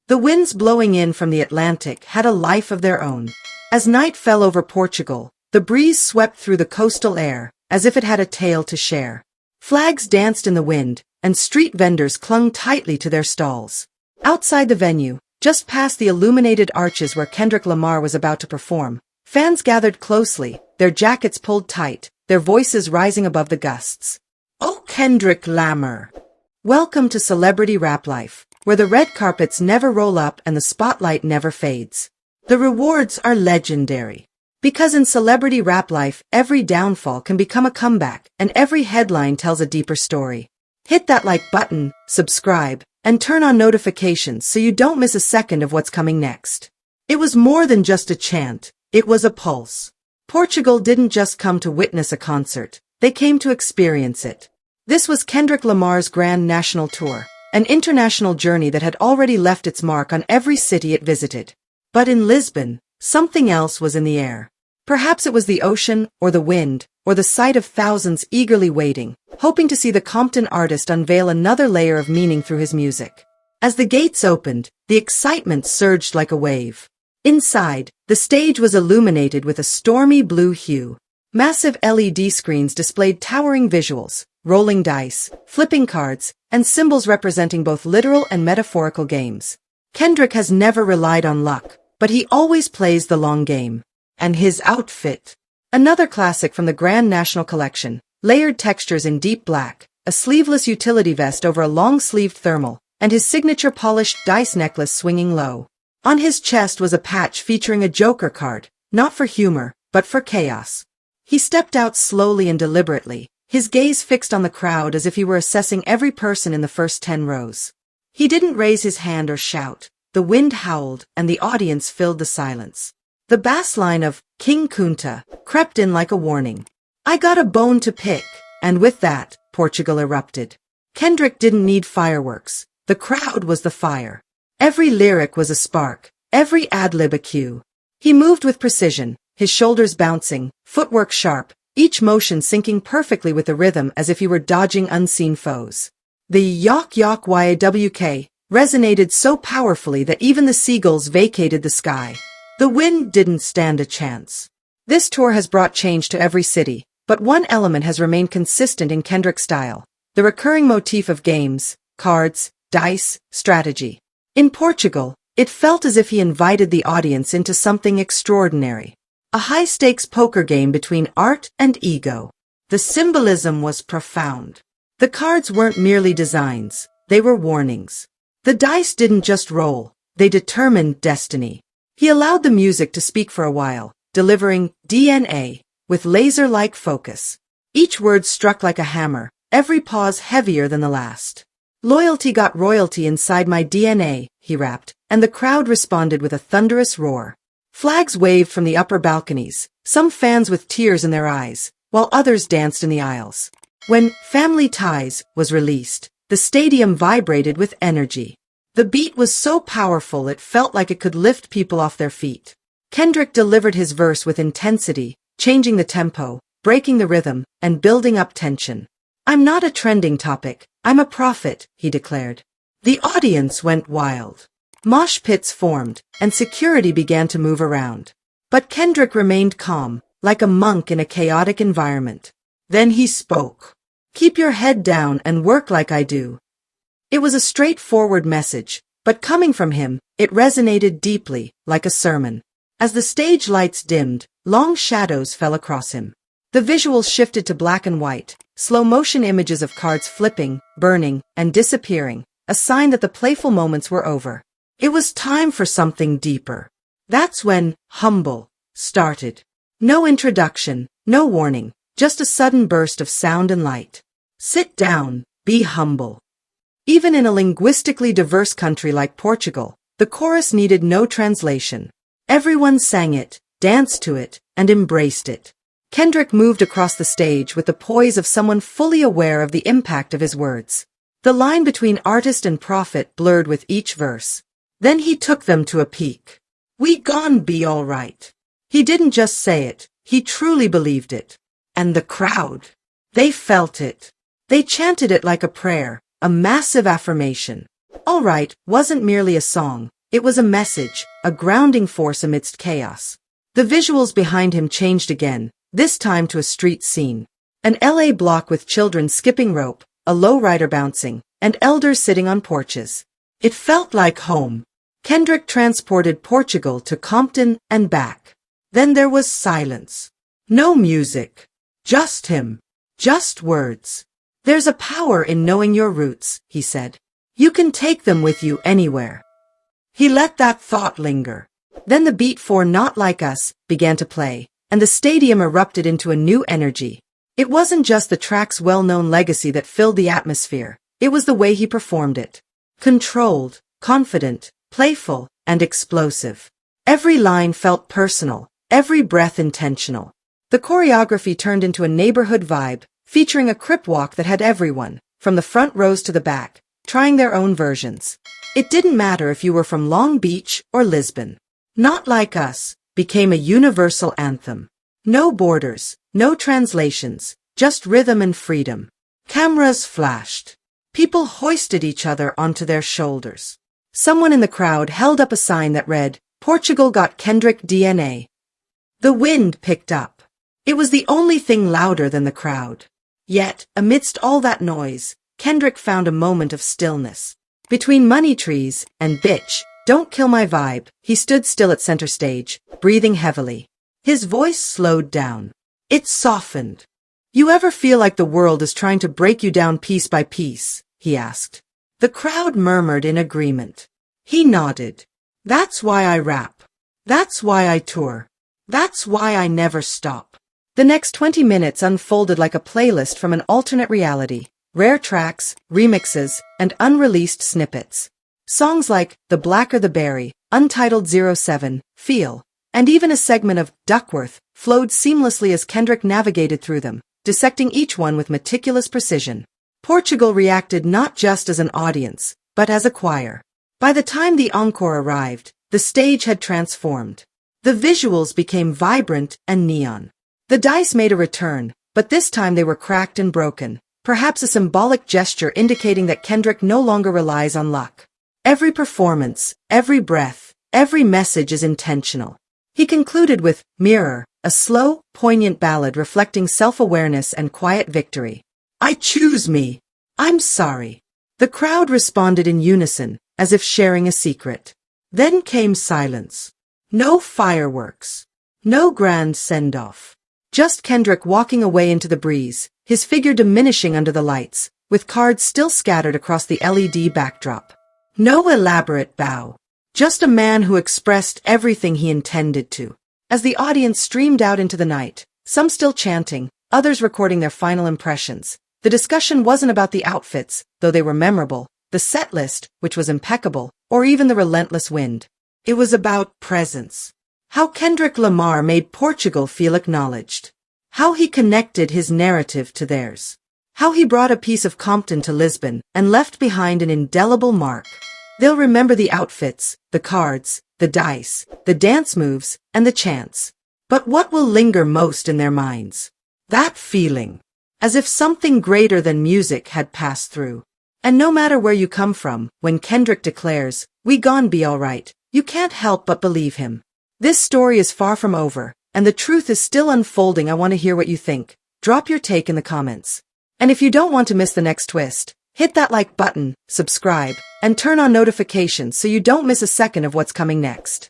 The winds blowing in from the Atlantic had a life of their own. As night fell over Portugal, the breeze swept through the coastal air, as if it had a tale to share. Flags danced in the wind, and street vendors clung tightly to their stalls. Outside the venue, just past the illuminated arches where Kendrick Lamar was about to perform, fans gathered closely, their jackets pulled tight, their voices rising above the gusts. "Oh, Kendrick Lamar! Welcome to celebrity rap life, where the red carpets never roll up and the spotlight never fades. The rewards are legendary. Because in celebrity rap life, every downfall can become a comeback, and every headline tells a deeper story. Hit that like button, subscribe, and turn on notifications so you don't miss a second of what's coming next." It was more than just a chant, it was a pulse. Portugal didn't just come to witness a concert, they came to experience it. This was Kendrick Lamar's grand national tour, an international journey that had already left its mark on every city it visited. But in Lisbon, something else was in the air. Perhaps it was the ocean, or the wind, or the sight of thousands eagerly waiting, hoping to see the Compton artist unveil another layer of meaning through his music. As the gates opened, the excitement surged like a wave. Inside, the stage was illuminated with a stormy blue hue. Massive LED screens displayed towering visuals, rolling dice, flipping cards, and symbols representing both literal and metaphorical games. Kendrick has never relied on luck, but he always plays the long game. And his outfit. Another classic from the Grand National Collection, layered textures in deep black, a sleeveless utility vest over a long-sleeved thermal, and his signature polished dice necklace swinging low. On his chest was a patch featuring a Joker card, not for humor, but for chaos. He stepped out slowly and deliberately, his gaze fixed on the crowd as if he were assessing every person in the first 10 rows. He didn't raise his hand or shout. The wind howled, and the audience filled the silence. The bass line of King Kunta crept in like a warning. "I got a bone to pick," and with that, Portugal erupted. Kendrick didn't need fireworks. The crowd was the fire. Every lyric was a spark, every ad-lib a cue. He moved with precision, his shoulders bouncing, footwork sharp, each motion syncing perfectly with the rhythm as if he were dodging unseen foes. The Yok Yok YAWK resonated so powerfully that even the seagulls vacated the sky. The wind didn't stand a chance. This tour has brought change to every city, but one element has remained consistent in Kendrick's style: the recurring motif of games, cards, dice, strategy. In Portugal, it felt as if he invited the audience into something extraordinary. A high-stakes poker game between art and ego. The symbolism was profound. The cards weren't merely designs, they were warnings. The dice didn't just roll, they determined destiny. He allowed the music to speak for a while, delivering DNA with laser-like focus. Each word struck like a hammer, every pause heavier than the last. "Loyalty got royalty inside my DNA," he rapped, and the crowd responded with a thunderous roar. Flags waved from the upper balconies, some fans with tears in their eyes, while others danced in the aisles. When Family Ties was released, the stadium vibrated with energy. The beat was so powerful it felt like it could lift people off their feet. Kendrick delivered his verse with intensity, changing the tempo, breaking the rhythm, and building up tension. "I'm not a trending topic, I'm a prophet," he declared. The audience went wild. Mosh pits formed, and security began to move around. But Kendrick remained calm, like a monk in a chaotic environment. Then he spoke. "Keep your head down and work like I do." It was a straightforward message, but coming from him, it resonated deeply, like a sermon. As the stage lights dimmed, long shadows fell across him. The visuals shifted to black and white, slow-motion images of cards flipping, burning, and disappearing, a sign that the playful moments were over. It was time for something deeper. That's when Humble started. No introduction, no warning, just a sudden burst of sound and light. "Sit down, be humble." Even in a linguistically diverse country like Portugal, the chorus needed no translation. Everyone sang it, danced to it, and embraced it. Kendrick moved across the stage with the poise of someone fully aware of the impact of his words. The line between artist and prophet blurred with each verse. Then he took them to a peak. "We gon' be alright." He didn't just say it, he truly believed it. And the crowd, they felt it. They chanted it like a prayer, a massive affirmation. All Right wasn't merely a song, It was a message, a grounding force amidst chaos. The visuals behind him changed again, this time to a street scene. An LA block with children skipping rope, a lowrider bouncing, and elders sitting on porches. It felt like home. Kendrick transported Portugal to Compton and back. Then there was silence. No music. Just him. Just words. There's a power in knowing your roots, he said. You can take them with you anywhere. He let that thought linger. Then the beat for Not Like Us began to play, and the stadium erupted into a new energy. It wasn't just the track's well-known legacy that filled the atmosphere, it was the way he performed it. Controlled, confident, playful, and explosive. Every line felt personal, every breath intentional. The choreography turned into a neighborhood vibe, featuring a Crip Walk that had everyone, from the front rows to the back, trying their own versions. It didn't matter if you were from Long Beach or Lisbon. Not Like Us became a universal anthem. No borders, no translations, just rhythm and freedom. Cameras flashed. People hoisted each other onto their shoulders. Someone in the crowd held up a sign that read, "Portugal Got Kendrick DNA." The wind picked up. It was the only thing louder than the crowd. Yet, amidst all that noise, Kendrick found a moment of stillness. Between money trees and "Bitch, Don't Kill My Vibe," he stood still at center stage, breathing heavily. His voice slowed down. It softened. "You ever feel like the world is trying to break you down piece by piece?" he asked. The crowd murmured in agreement. He nodded. "That's why I rap. That's why I tour. That's why I never stop." The next 20 minutes unfolded like a playlist from an alternate reality. Rare tracks, remixes, and unreleased snippets. Songs like The Blacker the Berry, Untitled 07, Feel, and even a segment of Duckworth flowed seamlessly as Kendrick navigated through them, dissecting each one with meticulous precision. Portugal reacted not just as an audience, but as a choir. By the time the encore arrived, the stage had transformed. The visuals became vibrant and neon. The dice made a return, but this time they were cracked and broken, perhaps a symbolic gesture indicating that Kendrick no longer relies on luck. Every performance, every breath, every message is intentional. He concluded with Mirror, a slow, poignant ballad reflecting self-awareness and quiet victory. "I choose me. I'm sorry." The crowd responded in unison, as if sharing a secret. Then came silence. No fireworks. No grand send-off. Just Kendrick walking away into the breeze, his figure diminishing under the lights, with cards still scattered across the LED backdrop. No elaborate bow. Just a man who expressed everything he intended to. As the audience streamed out into the night, some still chanting, others recording their final impressions, the discussion wasn't about the outfits, though they were memorable, the set list, which was impeccable, or even the relentless wind. It was about presence. How Kendrick Lamar made Portugal feel acknowledged. How he connected his narrative to theirs. How he brought a piece of Compton to Lisbon and left behind an indelible mark. They'll remember the outfits, the cards, the dice, the dance moves, and the chants. But what will linger most in their minds? That feeling. As if something greater than music had passed through. And no matter where you come from, when Kendrick declares, "We gon' be alright," you can't help but believe him. This story is far from over, and the truth is still unfolding. I want to hear what you think. Drop your take in the comments. And if you don't want to miss the next twist, hit that like button, subscribe, and turn on notifications so you don't miss a second of what's coming next.